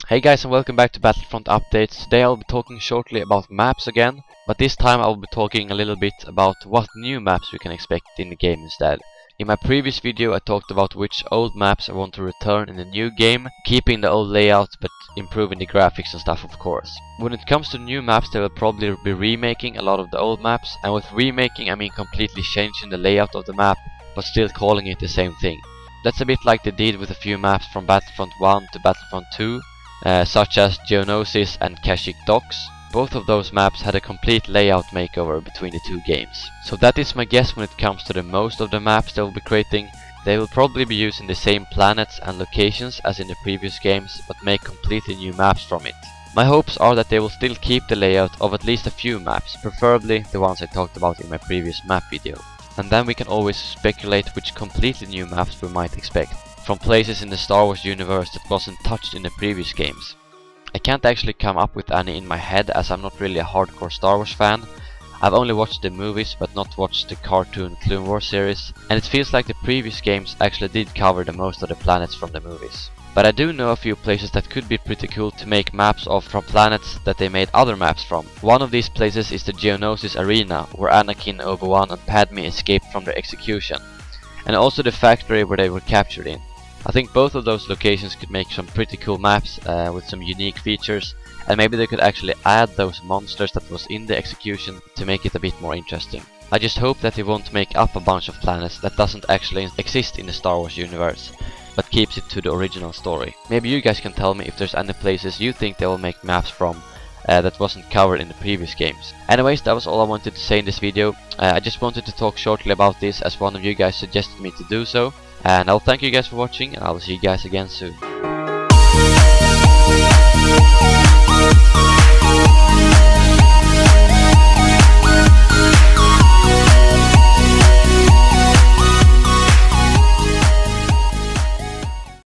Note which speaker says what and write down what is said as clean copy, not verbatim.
Speaker 1: Hey guys, and welcome back to Battlefront Updates. Today I'll be talking shortly about maps again, but this time I'll be talking a little bit about what new maps we can expect in the game instead. In my previous video I talked about which old maps I want to return in the new game, keeping the old layout but improving the graphics and stuff, of course. When it comes to new maps, they will probably be remaking a lot of the old maps, and with remaking I mean completely changing the layout of the map but still calling it the same thing. That's a bit like they did with a few maps from Battlefront 1 to Battlefront 2, such as Geonosis and Kashyyyk Docks. Both of those maps had a complete layout makeover between the two games. So that is my guess when it comes to the most of the maps they will be creating. They will probably be using the same planets and locations as in the previous games, but make completely new maps from it. My hopes are that they will still keep the layout of at least a few maps, preferably the ones I talked about in my previous map video. And then we can always speculate which completely new maps we might expect, from places in the Star Wars universe that wasn't touched in the previous games. I can't actually come up with any in my head, as I'm not really a hardcore Star Wars fan. I've only watched the movies but not watched the cartoon Clone Wars series, and it feels like the previous games actually did cover the most of the planets from the movies. But I do know a few places that could be pretty cool to make maps of from planets that they made other maps from. One of these places is the Geonosis Arena, where Anakin, Obi-Wan and Padme escaped from their execution, and also the factory where they were captured in. I think both of those locations could make some pretty cool maps with some unique features, and maybe they could actually add those monsters that was in the execution to make it a bit more interesting. I just hope that they won't make up a bunch of planets that doesn't actually exist in the Star Wars universe, but keeps it to the original story. Maybe you guys can tell me if there's any places you think they will make maps from that wasn't covered in the previous games. Anyways, that was all I wanted to say in this video. I just wanted to talk shortly about this as one of you guys suggested me to do so. And I'll thank you guys for watching, and I'll see you guys again soon.